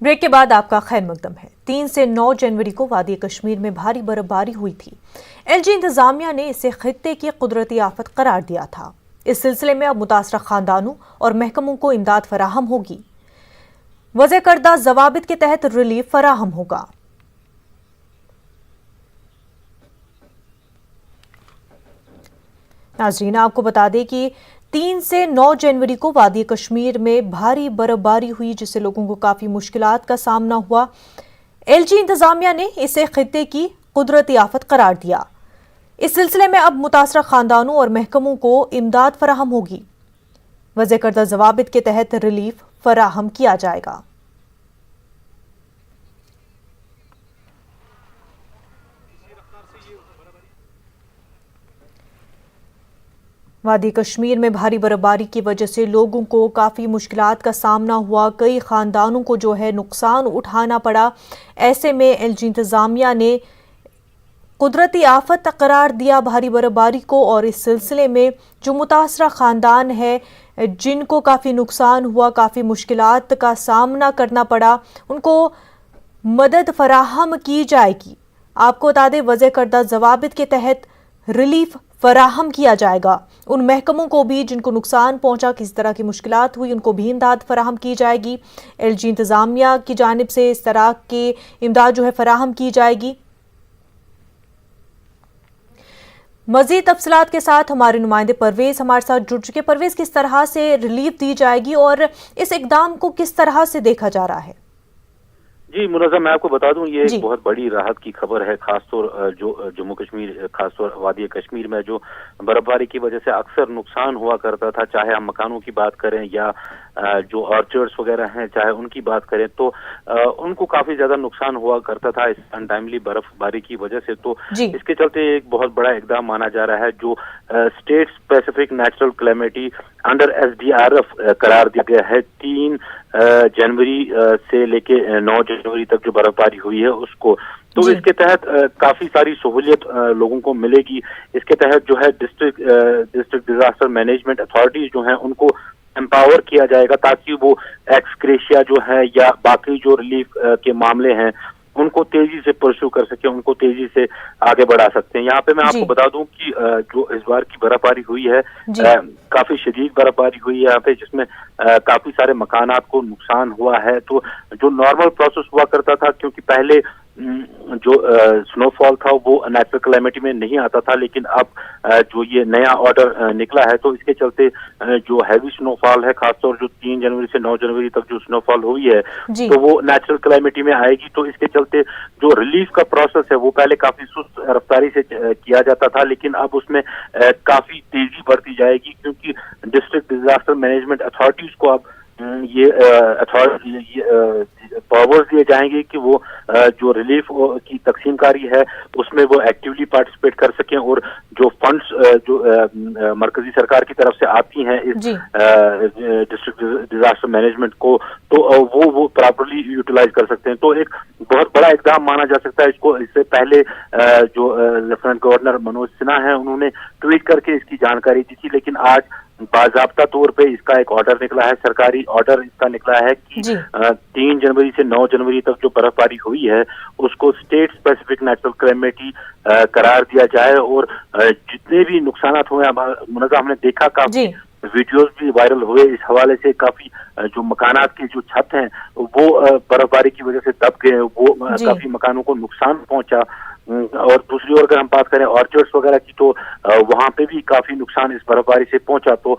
Break के बाद आपका खैर मकदम है। 3 से 9 जनवरी को वादी कश्मीर में भारी बर्फबारी हुई थी। एलजी इंतजामिया ने इसे खित्ते की कुदरती आफत करार दिया था। इस सिलसिले में अब मुतासरा खानदानों और महकमों को इमदाद फराहम होगी। वज़े करदा ज़वाबित के तहत रिलीफ फराहम होगा। नाज़रीन, आपको बता दें कि 3 से 9 जनवरी को वादी कश्मीर में भारी बर्फबारी हुई, जिससे लोगों को काफ़ी मुश्किलात का सामना हुआ। एलजी इंतजामिया ने इसे खित्ते की कुदरती आफत करार दिया। इस सिलसिले में अब मुतासरा खानदानों और महकमों को इमदाद फराहम होगी। वज़े करदा ज़वाबित के तहत रिलीफ फराहम किया जाएगा। वादी कश्मीर में भारी बर्फबारी की वजह से लोगों को काफ़ी मुश्किलात का सामना हुआ। कई ख़ानदानों को जो है नुकसान उठाना पड़ा। ऐसे में एलजी इंतज़ामिया ने कुदरती आफत करार दिया भारी बर्फबारी को, और इस सिलसिले में जो मुतासरा ख़ानदान है जिनको काफ़ी नुकसान हुआ, काफ़ी मुश्किलात का सामना करना पड़ा, उनको मदद फराहम की जाएगी। आपको बता दें, वज़े करदा ज़वाबित के तहत रिलीफ फराहम किया जाएगा। उन महकमों को भी जिनको नुकसान पहुंचा, किसी तरह की मुश्किलात हुई, उनको भी इमदाद फराहम की जाएगी। एलजी इंतज़ामिया की जानिब से इस तरह की इमदाद जो है फराहम की जाएगी। मज़ीद तफसीलात के साथ हमारे नुमाइंदे परवेज़ हमारे साथ जुड़ चुके। परवेज़, किस तरह से रिलीफ दी जाएगी और इस इकदाम को किस तरह से देखा जा रहा है? जी मुनज़्ज़म, मैं आपको बता दूं, ये एक बहुत बड़ी राहत की खबर है। खासतौर जो जम्मू कश्मीर, खासतौर वादी कश्मीर में जो बर्फबारी की वजह से अक्सर नुकसान हुआ करता था, चाहे हम मकानों की बात करें या जो ऑर्चर्ड्स वगैरह हैं चाहे उनकी बात करें, तो उनको काफी ज्यादा नुकसान हुआ करता था इस अनटाइमली बर्फबारी की वजह से। तो इसके चलते एक बहुत बड़ा इकदाम माना जा रहा है, जो state specific natural calamity under SDRF करार दिया गया है। 3 जनवरी से लेके 9 जनवरी तक जो बर्फबारी हुई है उसको, तो इसके तहत काफी सारी सहूलियत लोगों को मिलेगी। इसके तहत जो है डिस्ट्रिक्ट डिजास्टर मैनेजमेंट अथॉरिटीज जो हैं उनको एम्पावर किया जाएगा, ताकि वो एक्सग्रेशिया जो है या बाकी जो रिलीफ के मामले हैं उनको तेजी से परस्यू कर सके, उनको तेजी से आगे बढ़ा सकते हैं। यहाँ पे मैं आपको बता दूं कि जो इस बार की बर्फबारी हुई है, काफी शदीद बर्फबारी हुई है यहाँ पे, जिसमें काफी सारे मकानात को नुकसान हुआ है। तो जो नॉर्मल प्रोसेस हुआ करता था, क्योंकि पहले जो स्नोफॉल था वो नेचुरल कैलेमिटी में नहीं आता था, लेकिन अब जो ये नया ऑर्डर निकला है, तो इसके चलते जो हैवी स्नोफॉल है, खासतौर जो 3 जनवरी से 9 जनवरी तक जो स्नोफॉल हुई है, तो वो नेचुरल कैलेमिटी में आएगी। तो इसके चलते जो रिलीफ का प्रोसेस है वो पहले काफी सुस्त रफ्तारी से किया जाता था, लेकिन अब उसमें काफी तेजी बढ़ती जाएगी, क्योंकि डिस्ट्रिक्ट डिजास्टर मैनेजमेंट अथॉरिटीज को अब ये पावर्स दिए जाएंगे कि वो जो रिलीफ की तकसीमकारी है उसमें वो एक्टिवली पार्टिसिपेट कर सकें, और जो फंड्स जो मरकजी सरकार की तरफ से आती हैं इस डिस्ट्रिक्ट डिजास्टर मैनेजमेंट को, तो वो प्रॉपर्ली यूटिलाइज कर सकते हैं। तो एक बहुत बड़ा इकदाम माना जा सकता है इसको। इससे पहले जो लेफ्टिनेंट गवर्नर मनोज सिन्हा है, उन्होंने ट्वीट करके इसकी जानकारी दी थी, लेकिन आज बाज़ाब्ता तौर पे इसका एक ऑर्डर निकला है, सरकारी ऑर्डर इसका निकला है कि 3 जनवरी से 9 जनवरी तक जो बर्फबारी हुई है उसको स्टेट स्पेसिफिक नेचुरल कैलेमिटी करार दिया जाए। और जितने भी नुकसान हुए, मुनज़्ज़म, हमने देखा काफी वीडियोस भी वायरल हुए इस हवाले से, काफी जो मकानात की जो छत हैं वो बर्फबारी की वजह से दब गए, वो काफी मकानों को नुकसान पहुंचा। और दूसरी ओर अगर हम बात करें ऑर्चर्ड्स वगैरह की, तो वहां पे भी काफी नुकसान इस बर्फबारी से पहुंचा। तो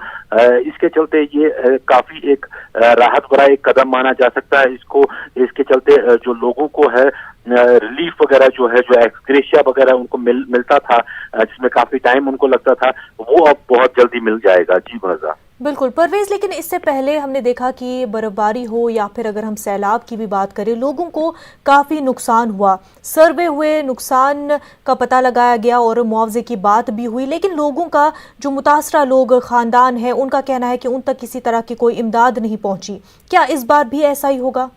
इसके चलते ये काफी एक राहत भरा एक कदम माना जा सकता है इसको। इसके चलते जो लोगों को है रिलीफ वगैरह जो है, जो एक्सग्रेशिया वगैरह उनको मिलता था, जिसमें काफी टाइम उनको लगता था, वो अब बहुत जल्दी मिल जाएगा। जी मुनज़्ज़म, बिल्कुल परवेज, लेकिन इससे पहले हमने देखा कि बर्फबारी हो या फिर अगर हम सैलाब की भी बात करें, लोगों को काफ़ी नुकसान हुआ। सर्वे हुए, नुकसान का पता लगाया गया और मुआवजे की बात भी हुई, लेकिन लोगों का जो मुतासरा लोग ख़ानदान है उनका कहना है कि उन तक किसी तरह की कोई इमदाद नहीं पहुंची। क्या इस बार भी ऐसा ही होगा?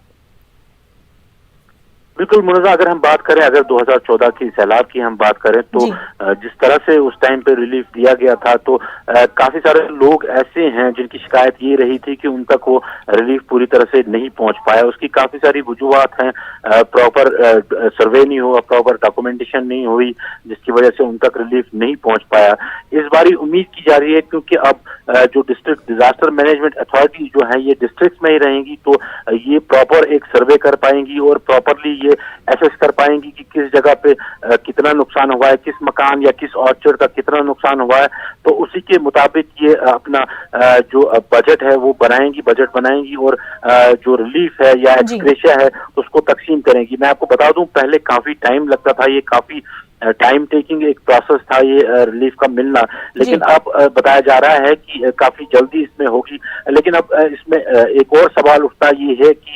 بالکل منازع، اگر ہم بات کریں، اگر 2014 کی سیلاب کی ہم بات کریں تو جس طرح سے اس ٹائم پہ ریلیف دیا گیا تھا تو کافی سارے لوگ ایسے ہیں جن کی شکایت یہ رہی تھی کہ ان تک وہ ریلیف پوری طرح سے نہیں پہنچ پایا. اس کی کافی ساری وجوہات ہیں، پراپر سروے نہیں ہوا، پراپر ڈاکومنٹیشن نہیں ہوئی، جس کی وجہ سے ان تک ریلیف نہیں پہنچ پایا. اس باری امید کی جا رہی ہے کیونکہ اب جو ڈسٹرکٹ ڈیزاسٹر مینجمنٹ اتھارٹی جو ہے یہ ڈسٹرکٹ میں ہی رہیں گی تو یہ پراپر ایک سروے کر پائیں گی اور پراپرلی یہ ایسس کر پائیں گی کہ کس جگہ پہ کتنا نقصان ہوا ہے، کس مکان یا کس آرچرڈ کا کتنا نقصان ہوا ہے. تو اسی کے مطابق یہ اپنا جو بجٹ ہے وہ بجٹ بنائیں گی اور جو ریلیف ہے یا ایکسگریشیا ہے اس کو تقسیم کریں گی. میں آپ کو بتا دوں پہلے کافی ٹائم لگتا تھا، یہ کافی ٹائم ٹیکنگ ایک پروسیس تھا یہ ریلیف کا ملنا، لیکن اب بتایا جا رہا ہے کہ کافی جلدی اس میں ہوگی. لیکن اب اس میں ایک اور سوال اٹھتا یہ ہے کہ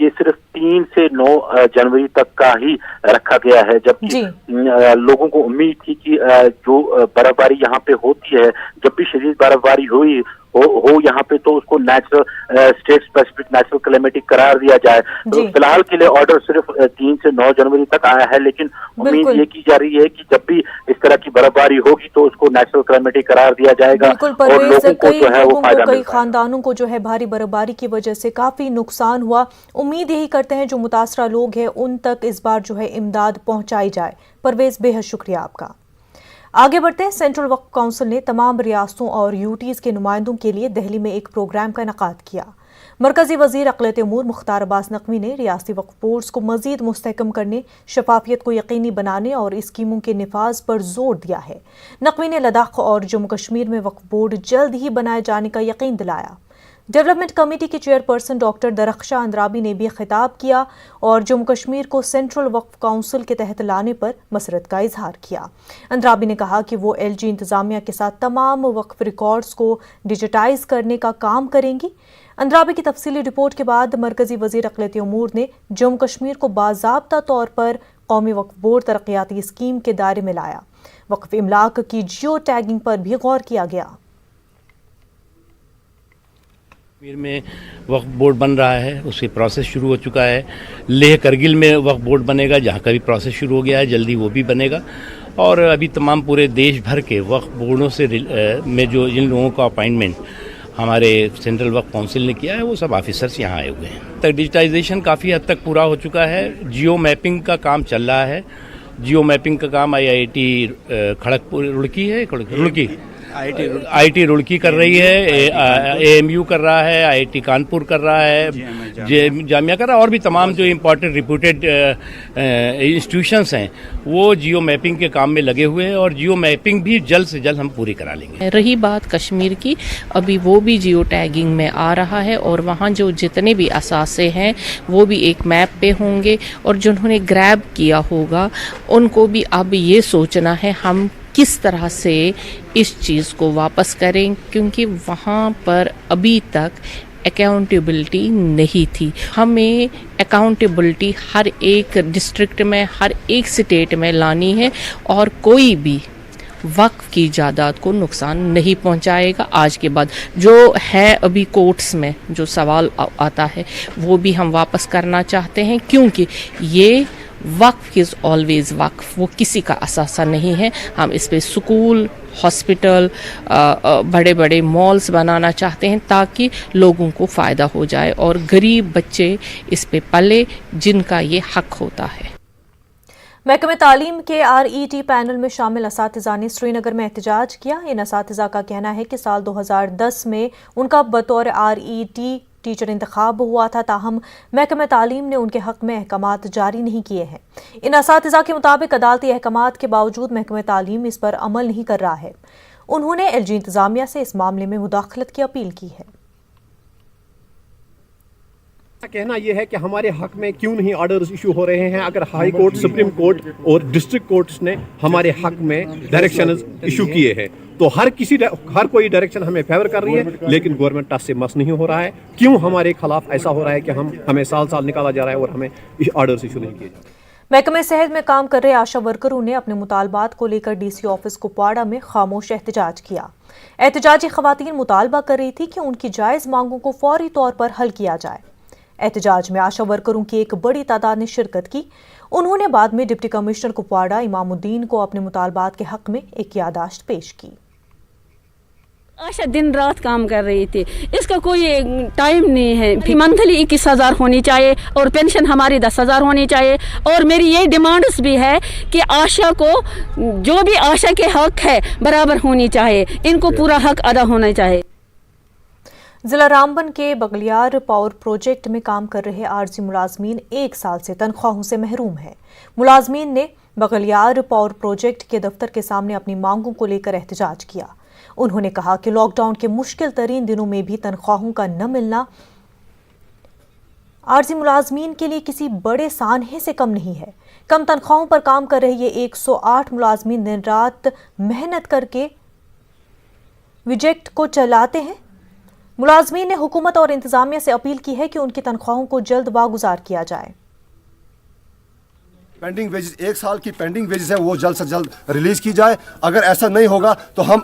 یہ صرف 3 سے 9 جنوری تک کا ہی رکھا گیا ہے، جبکہ لوگوں کو امید تھی کہ جو برف باری یہاں پہ ہوتی ہے، جب بھی شدید برف باری ہو یہاں پہ تو اس کو نیچرل اسٹیٹ اسپیسیفک نیچرل کلیمیٹی قرار دیا جائے. تو فی الحال کے لیے آرڈر صرف 3 سے 9 جنوری تک آیا ہے، لیکن امید یہ کی جا رہی ہے کہ جب بھی اس طرح کی برف باری ہوگی تو اس کو نیچرل کلیمیٹی قرار دیا جائے گا اور لوگوں کو جو ہے وہ فائدہ ملے گا. کئی خاندانوں کو جو ہے بھاری برف باری کی وجہ سے کافی نقصان ہوا. امید یہی کرتے ہیں جو متاثرہ لوگ ہیں ان تک اس بار جو ہے امداد پہنچائی جائے. پرویز بے حد شکریہ آپ کا. آگے بڑھتے ہیں. سینٹرل وقف کونسل نے تمام ریاستوں اور یوٹیز کے نمائندوں کے لیے دہلی میں ایک پروگرام کا انعقاد کیا. مرکزی وزیر اقلیت امور مختار عباس نقوی نے ریاستی وقف بورڈز کو مزید مستحکم کرنے، شفافیت کو یقینی بنانے اور اسکیموں کے نفاذ پر زور دیا ہے. نقوی نے لداخ اور جموں کشمیر میں وقف بورڈ جلد ہی بنائے جانے کا یقین دلایا. ڈیولپمنٹ کمیٹی کی چیئرپرسن ڈاکٹر درخشاں اندرابی نے بھی خطاب کیا اور جموں کشمیر کو سینٹرل وقف کونسل کے تحت لانے پر مسرت کا اظہار کیا. اندرابی نے کہا کہ وہ LG انتظامیہ کے ساتھ تمام وقف ریکارڈز کو ڈیجیٹائز کرنے کا کام کریں گی. اندرابی کی تفصیلی رپورٹ کے بعد مرکزی وزیر اقلیت امور نے جموں کشمیر کو باضابطہ طور پر قومی وقف بورڈ ترقیاتی اسکیم کے دائرے میں لایا. وقف املاک کی جیو ٹیگنگ پر بھی غور کیا گیا. کشمیر میں وقف بورڈ بن رہا ہے، اس کی پروسیس شروع ہو چکا ہے. لیہ کرگل میں وقف بورڈ بنے گا، جہاں کا بھی پروسیس شروع ہو گیا ہے، جلدی وہ بھی بنے گا. اور ابھی تمام پورے دیش بھر کے وقف بورڈوں سے میں جو جن لوگوں کا اپائنٹمنٹ ہمارے سینٹرل وقف کونسل نے کیا ہے وہ سب آفیسرس یہاں آئے ہوئے ہیں. ڈیجیٹائزیشن کافی حد تک پورا ہو چکا ہے. جیو میپنگ کا کام چل رہا ہے. جیو میپنگ کا کام IIT کھڑگپور RURKI روڑکی کر رہی ہے، AMU کر رہا ہے، IIT کانپور کر رہا ہے، جامعہ کر رہا ہے، اور بھی تمام جو امپورٹنٹ ریپوٹیڈ انسٹیٹیوشنس ہیں وہ جیو میپنگ کے کام میں لگے ہوئے ہیں اور جیو میپنگ بھی جلد سے جلد ہم پوری کرا لیں گے. رہی بات کشمیر کی، ابھی وہ بھی جیو ٹیگنگ میں آ رہا ہے اور وہاں جو جتنے بھی اثاثے ہیں وہ بھی ایک میپ پہ ہوں گے اور جنہوں نے گریب کیا ہوگا ان کو بھی اب یہ سوچنا ہے ہم کس طرح سے اس چیز کو واپس کریں، کیونکہ وہاں پر ابھی تک اکاؤنٹیبلٹی نہیں تھی. ہمیں اکاؤنٹیبلٹی ہر ایک ڈسٹرکٹ میں، ہر ایک سٹیٹ میں لانی ہے اور کوئی بھی وقف کی جائیداد کو نقصان نہیں پہنچائے گا. آج کے بعد جو ہے ابھی کورٹس میں جو سوال آتا ہے وہ بھی ہم واپس کرنا چاہتے ہیں، کیونکہ یہ وقف از آلویز وقف، وہ کسی کا اثاثہ نہیں ہے. ہم اس پہ سکول، ہاسپٹل، بڑے بڑے مالز بنانا چاہتے ہیں تاکہ لوگوں کو فائدہ ہو جائے اور غریب بچے اس پہ پلے جن کا یہ حق ہوتا ہے. محکمہ تعلیم کے RET پینل میں شامل اساتذہ نے سری نگر میں احتجاج کیا. ان اساتذہ کا کہنا ہے کہ سال 2010 میں ان کا بطور RET ٹیچر انتخاب ہوا تھا، تاہم محکمہ تعلیم نے ان کے حق میں احکامات جاری نہیں کیے ہیں. ان اساتذہ کے مطابق عدالتی احکامات کے باوجود محکمہ تعلیم اس پر عمل نہیں کر رہا ہے. انہوں نے LG انتظامیہ سے اس معاملے میں مداخلت کی اپیل کی ہے. کہنا یہ ہے کہ ہمارے حق میں کیوں نہیں آرڈرز ایشو ہو رہے ہیں، اگر ہائی کورٹ، سپریم کورٹ اور ڈسٹرکٹ کورٹس نے ہمارے حق میں ڈائریکشنز ایشو کیے ہیں تو ہر کوئی ڈائریکشن ہمیں فیور کر رہی ہے، لیکن گورنمنٹ ٹچ سے مس نہیں ہو رہا ہے. کیوں ہمارے خلاف ایسا ہو رہا ہے کہ ہمیں سال نکالا جا رہا ہے اور ہمیں آرڈرز ایشو نہیں کیے جا رہے. محکمہ صحت میں کام کر رہے آشا ورکروں نے اپنے مطالبات کو لے کر DC آفس کپواڑہ میں خاموش احتجاج کیا. احتجاجی خواتین مطالبہ کر رہی تھی کہ ان کی جائز مانگوں کو فوری طور پر حل کیا جائے. एहतजाज में आशा वर्करों की एक बड़ी तादाद ने शिरकत की। उन्होंने बाद में डिप्टी कमिश्नर कुपवाड़ा इमामुद्दीन को अपने मुतालबात के हक में एक याददाश्त पेश की। आशा दिन रात काम कर रही थी, इसका कोई टाइम नहीं है। मंथली 21,000 होनी चाहिए और पेंशन हमारी 10,000 होनी चाहिए। और मेरी ये डिमांड्स भी है कि आशा को जो भी आशा के हक है बराबर होनी चाहिए, इनको पूरा हक अदा होना चाहिए। जिला रामबन के बगलियार पावर प्रोजेक्ट में काम कर रहे आरजी मुलाजमीन 1 साल से तनख्वाहों से महरूम हैं। मुलाजमीन ने बगलियार पावर प्रोजेक्ट के दफ्तर के सामने अपनी मांगों को लेकर एहतजाज किया। उन्होंने कहा कि लॉकडाउन के मुश्किल तरीन दिनों में भी तनख्वाहों का न मिलना आरजी मुलाजमीन के लिए किसी बड़े सानहे से कम नहीं है। कम तनख्वाहों पर काम कर रहे ये 108 मुलाजमीन दिन रात मेहनत करके प्रोजेक्ट को चलाते हैं। मुलाजमीन ने हुकूमत और इंतजामिया से अपील की है कि उनकी तनख्वाहों को जल्द वागुजार किया जाए। पेंडिंग वेजेस 1 साल की पेंडिंग वेजेस है वो जल्द से जल्द रिलीज की जाए। अगर ऐसा नहीं होगा तो हम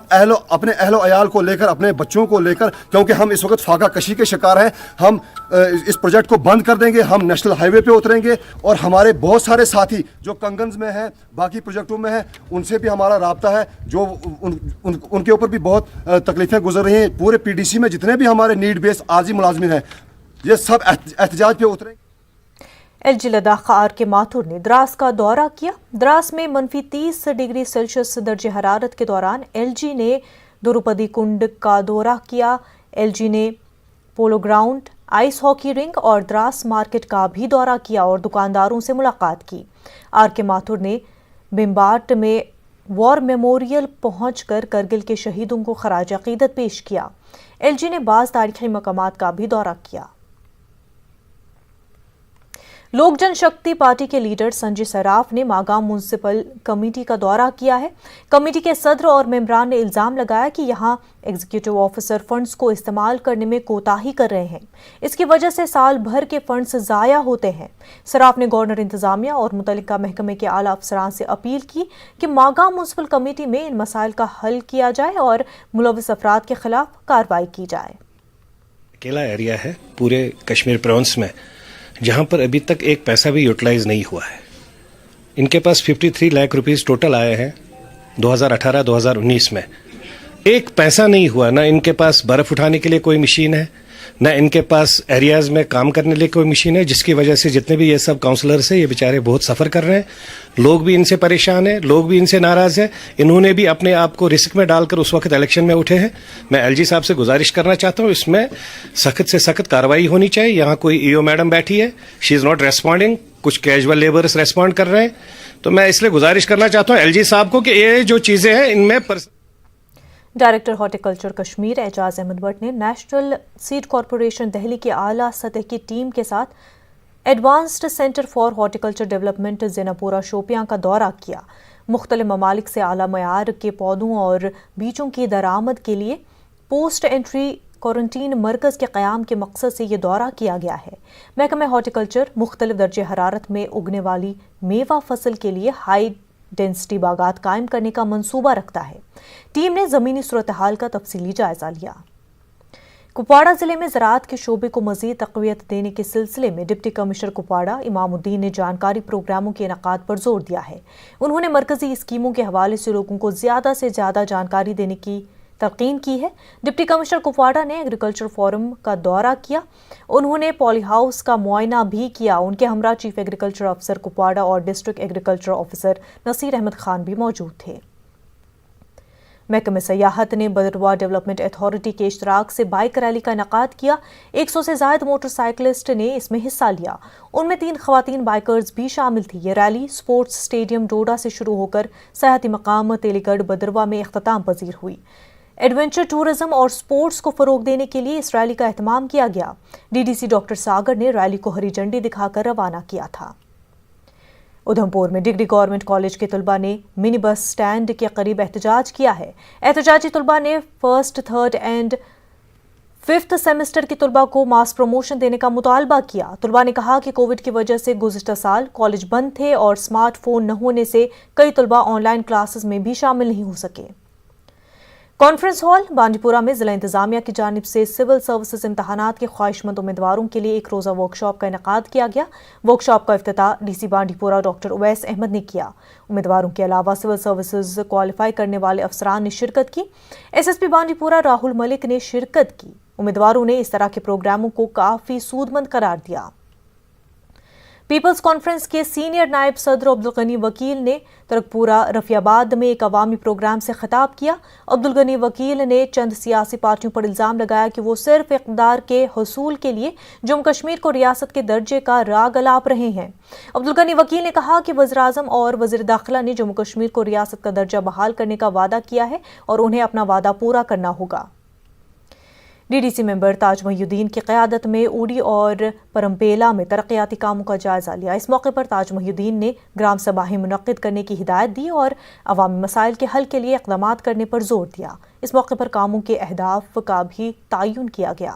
अपने अहलो अयाल को लेकर, अपने बच्चों को लेकर, क्योंकि हम इस वक्त फाका कशी के शिकार हैं, हम इस प्रोजेक्ट को बंद कर देंगे। हम नेशनल हाईवे पे उतरेंगे और हमारे बहुत सारे साथी जो कंगन्स में हैं, बाकी प्रोजेक्टों में हैं, उनसे भी हमारा राब्ता है, जो उनके ऊपर भी बहुत तकलीफें गुजर रही हैं। पूरे पीडीसी में जितने भी हमारे नीड बेस्ड आरजी मुलाजमिन हैं, ये सब एहतजाज पे उतरेंगे। एलजी लद्दाख आर के माथुर ने द्रास का दौरा किया। द्रास में -30 डिग्री सेल्सियस दर्जे हरारत के दौरान एलजी ने द्रौपदी कुंड का दौरा किया। एलजी ने polo ground, ice hockey ring और द्रास मार्केट का भी दौरा किया और दुकानदारों से मुलाकात की। आर के माथुर ने बिम्बाट में वॉर मेमोरियल पहुंचकर करगिल के शहीदों को खराज अकीदत पेश किया। एलजी ने बाज़ तारीखी मकामात का भी दौरा किया। लोक जनशक्ति पार्टी के लीडर संजय सराफ ने मागाम म्युनिसिपल कमेटी का दौरा किया है। कमेटी के सदर और मेंबरान ने इल्जाम लगाया कि यहां एग्जीक्यूटिव ऑफिसर फंड्स को इस्तेमाल करने में कोताही कर रहे हैं। इसकी वजह से साल भर के फंड्स जाया होते हैं। सराफ ने गवर्नर इंतजामिया और मुतल्लिका महकमे के आला अफसरान से अपील की कि मागाम म्युनिसिपल कमेटी में इन मसाइल का हल किया जाए और मुलव्विस अफराद के खिलाफ कार्रवाई की जाए। अकेला एरिया है पूरे कश्मीर प्रोविंस में जहां पर अभी तक एक पैसा भी यूटिलाइज नहीं हुआ है। इनके पास 53 लाख रुपीस टोटल आए हैं 2018-2019 में। एक पैसा नहीं हुआ। ना इनके पास बर्फ उठाने के लिए कोई मशीन है, ना इनके पास एरियाज में काम करने के लिए कोई मशीन है, जिसकी वजह से जितने भी ये सब काउंसलर्स हैं ये बेचारे बहुत सफ़र कर रहे हैं। लोग भी इनसे परेशान हैं, लोग भी इनसे नाराज़ हैं। इन्होंने भी अपने आप को रिस्क में डालकर उस वक्त इलेक्शन में उठे हैं। मैं एलजी साहब से गुजारिश करना चाहता हूँ, इसमें सख्त से सख्त कार्रवाई होनी चाहिए। यहाँ कोई ईओ मैडम बैठी है, शी इज़ नॉट रेस्पॉन्डिंग, कुछ कैजुअल लेबर्स रेस्पॉन्ड कर रहे हैं। तो मैं इसलिए गुजारिश करना चाहता हूँ एलजी साहब को कि ये जो चीज़ें हैं इनमें डायरेक्टर हॉर्टिकल्चर कश्मीर एजाज अहमद भट्ट ने नेशनल सीड कॉरपोरेशन दिल्ली की आला सतह की टीम के साथ advanced centre for horticulture development Zainapora Shopian का दौरा किया। मुख्तलिफ ममालिक से आला मयार के पौधों और बीजों की दरामद के लिए पोस्ट एंट्री क्वारंटीन मरकज के क़याम के मकसद से ये दौरा किया गया है। महकमा हॉर्टिकल्चर मुख्तलिफ दर्जे हरारत में उगने वाली मेवा फसल के लिए हाई डेंसिटी बागात कायम करने का मंसूबा रखता है। टीम ने ज़मीनी सूरत हाल का तफसीली जायजा लिया। कुपवाड़ा जिले में ज़राअत के शोबे को मज़ीद तक़वियत देने के सिलसिले में डिप्टी कमिश्नर कुपवाड़ा इमामुद्दीन ने जानकारी प्रोग्रामों के इनेकाद पर जोर दिया है। उन्होंने मरकजी स्कीमों के हवाले से लोगों को ज़्यादा से ज़्यादा जानकारी देने की तलकीन की है। डिप्टी कमिश्नर कुपवाड़ा ने एग्रीकल्चर फोरम का दौरा किया। उन्होंने पॉली हाउस का मुआयना भी किया। उनके हमरा चीफ एग्रीकल्चर अफसर कुपवाड़ा और district agriculture officer Naseer Ahmad Khan भी मौजूद थे। महकमे सयाहत ने बदरवा डेवलपमेंट अथॉरिटी के इश्तराक से बाइक रैली का इनेकाद किया। 100 से ज़ायद मोटरसाइकिलिस्ट ने इसमें हिस्सा लिया। उनमें 3 खवातीन बाइकर्स भी शामिल थी। ये रैली स्पोर्ट्स स्टेडियम डोडा से शुरू होकर सयाहती मकाम तेलीगढ़ बदरवा में इख्तिताम पजीर हुई। एडवेंचर टूरिज्म और स्पोर्ट्स को फरोग देने के लिए इस रैली का एहतमाम किया गया। डीडीसी डॉक्टर सागर ने रैली को हरी झंडी दिखाकर रवाना किया था। उधमपुर में डिग्री गवर्नमेंट कॉलेज के तलबा ने मिनी बस स्टैंड के करीब एहतजाज किया है। एहतजाजी तलबा ने 1st, 3rd and 5th semester के तलबा को मास प्रमोशन देने का मुतालबा किया। तलबा ने कहा कि कोविड की वजह से गुज़िश्ता साल कॉलेज बंद थे और स्मार्टफोन न होने से कई तलबा ऑनलाइन क्लासेस में भी शामिल नहीं हो सके। کانفرنس ہال بانڈی پورہ میں ضلع انتظامیہ کی جانب سے سول سروسز امتحانات کے خواہش مند امیدواروں کے لیے ایک روزہ ورک شاپ کا انعقاد کیا گیا۔ ورک شاپ کا افتتاح ڈی سی بانڈی پورہ ڈاکٹر اویس احمد نے کیا۔ امیدواروں کے علاوہ سول سروسز کوالیفائی کرنے والے افسران نے شرکت کی۔ ایس ایس پی بانڈی پورہ راہل ملک نے شرکت کی۔ امیدواروں نے اس طرح کے پروگراموں کو کافی سود مند قرار دیا۔ پیپلز کانفرنس کے سینئر نائب صدر عبدالغنی وکیل نے ترکپورہ رفیع آباد میں ایک عوامی پروگرام سے خطاب کیا۔ عبدالغنی وکیل نے چند سیاسی پارٹیوں پر الزام لگایا کہ وہ صرف اقتدار کے حصول کے لیے جموں کشمیر کو ریاست کے درجے کا راگ الاپ رہے ہیں۔ عبدالغنی وکیل نے کہا کہ وزیراعظم اور وزیر داخلہ نے جموں کشمیر کو ریاست کا درجہ بحال کرنے کا وعدہ کیا ہے اور انہیں اپنا وعدہ پورا کرنا ہوگا۔ ڈی ڈی سی ممبر تاج محی الدین کی قیادت میں اوڑی اور پرمپیلا میں ترقیاتی کاموں کا جائزہ لیا۔ اس موقع پر تاج محی الدین نے گرام سبھائیں منعقد کرنے کی ہدایت دی اور عوامی مسائل کے حل کے لیے اقدامات کرنے پر زور دیا۔ اس موقع پر کاموں کے اہداف کا بھی تعین کیا گیا۔